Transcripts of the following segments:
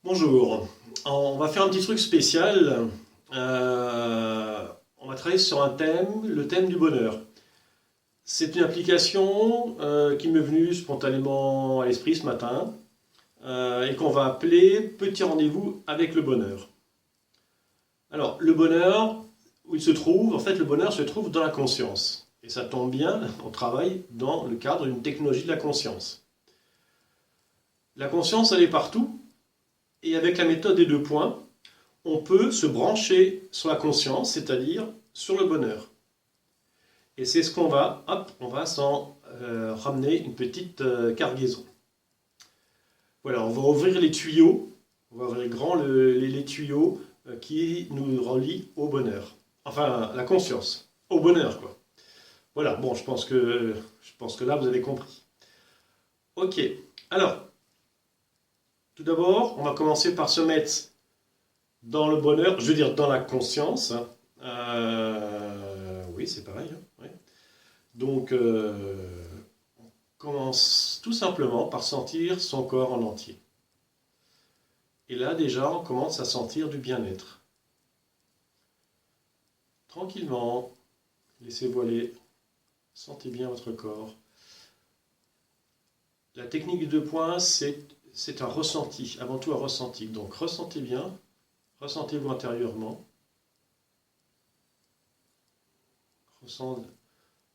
Bonjour, on va faire un petit truc spécial. On va travailler sur un thème, le thème du bonheur. C'est une application qui m'est venue spontanément à l'esprit ce matin et qu'on va appeler Petit rendez-vous avec le bonheur. Alors, le bonheur, où il se trouve, en fait, le bonheur se trouve dans la conscience. Et ça tombe bien, on travaille dans le cadre d'une technologie de la conscience. La conscience, elle est partout. Et avec la méthode des 2 points, on peut se brancher sur la conscience, c'est-à-dire sur le bonheur. Et c'est ce qu'on va, hop, on va s'en ramener une petite cargaison. Voilà, on va ouvrir les tuyaux, on va ouvrir grand les tuyaux qui nous relient au bonheur. Enfin, la conscience, au bonheur, quoi. Voilà, bon, je pense que là, vous avez compris. Ok, alors, tout d'abord, on va commencer par se mettre dans le bonheur, je veux dire dans la conscience. Oui, c'est pareil. Hein, ouais. Donc, on commence tout simplement par sentir son corps en entier. Et là, déjà, on commence à sentir du bien-être. Tranquillement, laissez-vous aller, sentez bien votre corps. La technique du 2 points, c'est un ressenti, avant tout un ressenti. Donc, ressentez bien, ressentez-vous intérieurement.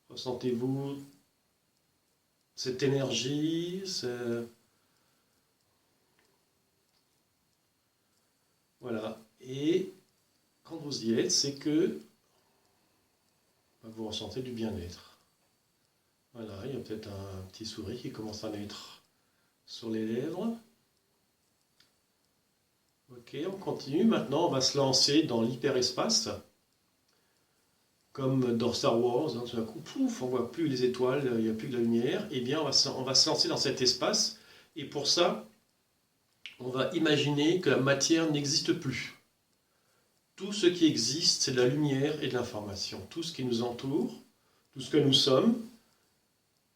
Ressentez-vous cette énergie, voilà. Et quand vous y êtes, c'est que vous ressentez du bien-être. Voilà, il y a peut-être un petit sourire qui commence à naître sur les lèvres. Ok, on continue. Maintenant, on va se lancer dans l'hyperespace. Comme dans Star Wars, hein, tout d'un coup, pouf, on ne voit plus les étoiles, il n'y a plus de la lumière. Eh bien, on va se lancer dans cet espace. Et pour ça, on va imaginer que la matière n'existe plus. Tout ce qui existe, c'est de la lumière et de l'information. Tout ce qui nous entoure, tout ce que nous sommes,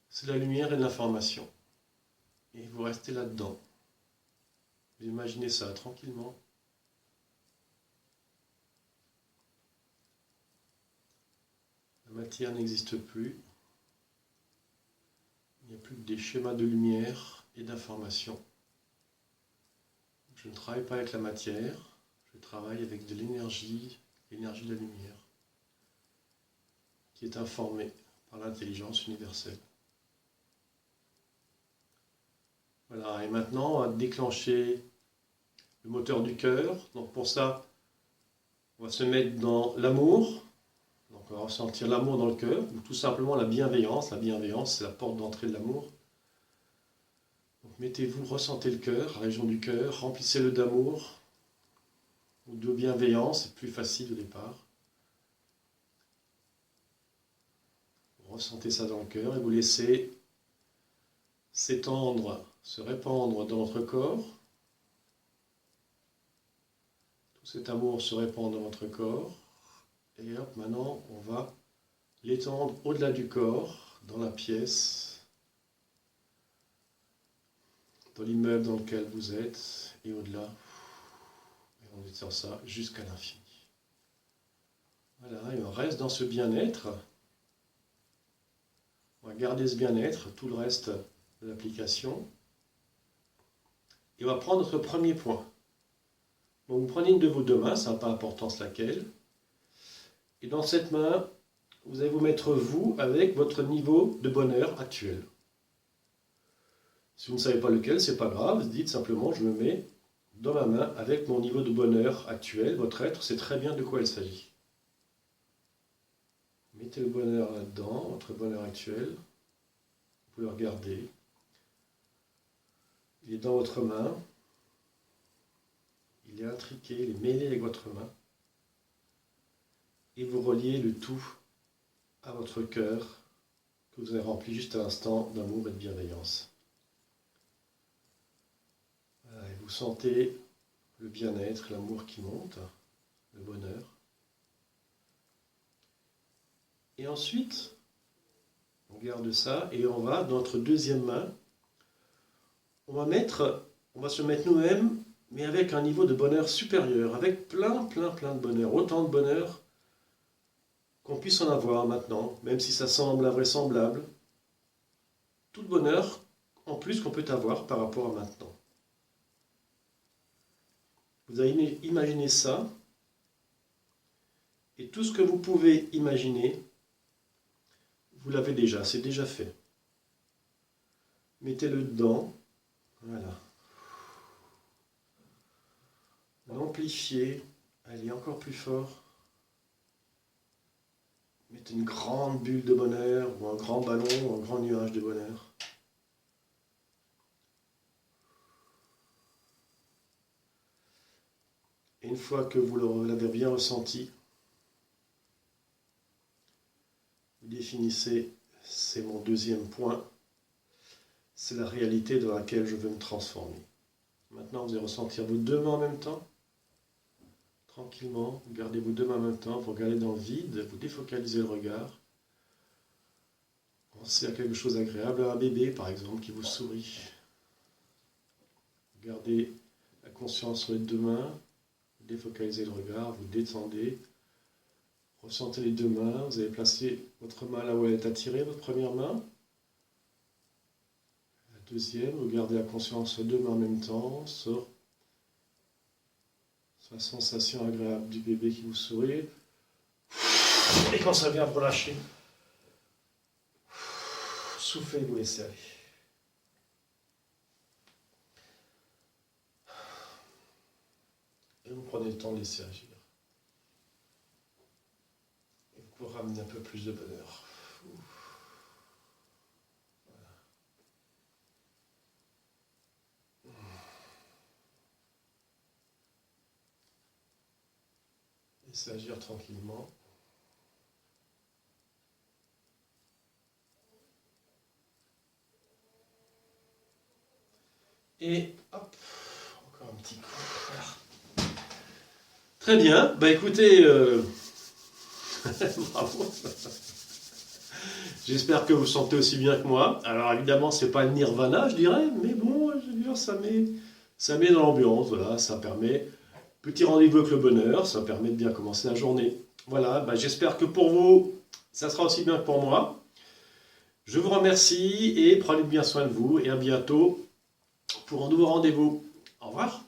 c'est de la lumière et de l'information. Et vous restez là-dedans. Vous imaginez ça tranquillement. La matière n'existe plus. Il n'y a plus que des schémas de lumière et d'information. Je ne travaille pas avec la matière, je travaille avec de l'énergie, l'énergie de la lumière, qui est informée par l'intelligence universelle. Voilà, et maintenant on va déclencher le moteur du cœur. Donc pour ça, on va se mettre dans l'amour. Donc on va ressentir l'amour dans le cœur, ou tout simplement la bienveillance. La bienveillance, c'est la porte d'entrée de l'amour. Donc mettez-vous, ressentez le cœur, la région du cœur, remplissez-le d'amour ou de bienveillance, c'est plus facile au départ. Ressentez ça dans le cœur et vous laissez s'étendre, se répandre dans votre corps. Tout cet amour se répand dans votre corps. Et hop, maintenant, on va l'étendre au-delà du corps, dans la pièce, dans l'immeuble dans lequel vous êtes, et au-delà. Et on étend ça jusqu'à l'infini. Voilà, et on reste dans ce bien-être. On va garder ce bien-être, tout le reste de l'application. Et on va prendre notre premier point. Donc vous prenez une de vos 2 mains, ça n'a pas d'importance laquelle. Et dans cette main, vous allez vous mettre vous avec votre niveau de bonheur actuel. Si vous ne savez pas lequel, c'est pas grave, dites simplement je me mets dans ma main avec mon niveau de bonheur actuel. Votre être sait très bien de quoi il s'agit. Mettez le bonheur là-dedans, votre bonheur actuel. Vous pouvez le regarder. Il est dans votre main. Il est intriqué, il est mêlé avec votre main. Et vous reliez le tout à votre cœur que vous avez rempli juste à l'instant d'amour et de bienveillance. Voilà, et vous sentez le bien-être, l'amour qui monte, le bonheur. Et ensuite, on garde ça et on va, dans notre deuxième main, on va se mettre nous-mêmes mais avec un niveau de bonheur supérieur, avec plein de bonheur, autant de bonheur qu'on puisse en avoir maintenant, même si ça semble invraisemblable. Tout le bonheur en plus qu'on peut avoir par rapport à maintenant. Vous avez imaginé ça, et tout ce que vous pouvez imaginer, vous l'avez déjà, c'est déjà fait. Mettez-le dedans, voilà. L'amplifiez, allez encore plus fort. Mettez une grande bulle de bonheur, ou un grand ballon, ou un grand nuage de bonheur. Et une fois que vous l'avez bien ressenti, vous définissez, c'est mon deuxième point, c'est la réalité dans laquelle je veux me transformer. Maintenant, vous allez ressentir vos deux mains en même temps. Tranquillement, vous gardez vos deux mains en même temps, vous regardez dans le vide, vous défocalisez le regard. Pensez à quelque chose d'agréable, à un bébé par exemple qui vous sourit. Gardez la conscience sur les deux mains, vous défocalisez le regard, vous détendez. Ressentez les deux mains, vous allez placer votre main là où elle est attirée, votre première main. La deuxième, vous gardez la conscience sur les deux mains en même temps, sur la sensation agréable du bébé qui vous sourit. Et quand ça vient, vous relâchez. Soufflez, vous laissez aller. Et vous prenez le temps de laisser agir. Et vous ramenez un peu plus de bonheur. Laissez agir tranquillement. Et hop, encore un petit coup. Voilà. Très bien, bah écoutez, bravo. J'espère que vous sentez aussi bien que moi. Alors évidemment, c'est pas le nirvana, je dirais, mais bon, je veux dire, ça met dans l'ambiance, voilà, ça permet, petit rendez-vous avec le bonheur, ça permet de bien commencer la journée. Voilà, bah, j'espère que pour vous, ça sera aussi bien que pour moi. Je vous remercie et prenez bien soin de vous et à bientôt pour un nouveau rendez-vous. Au revoir.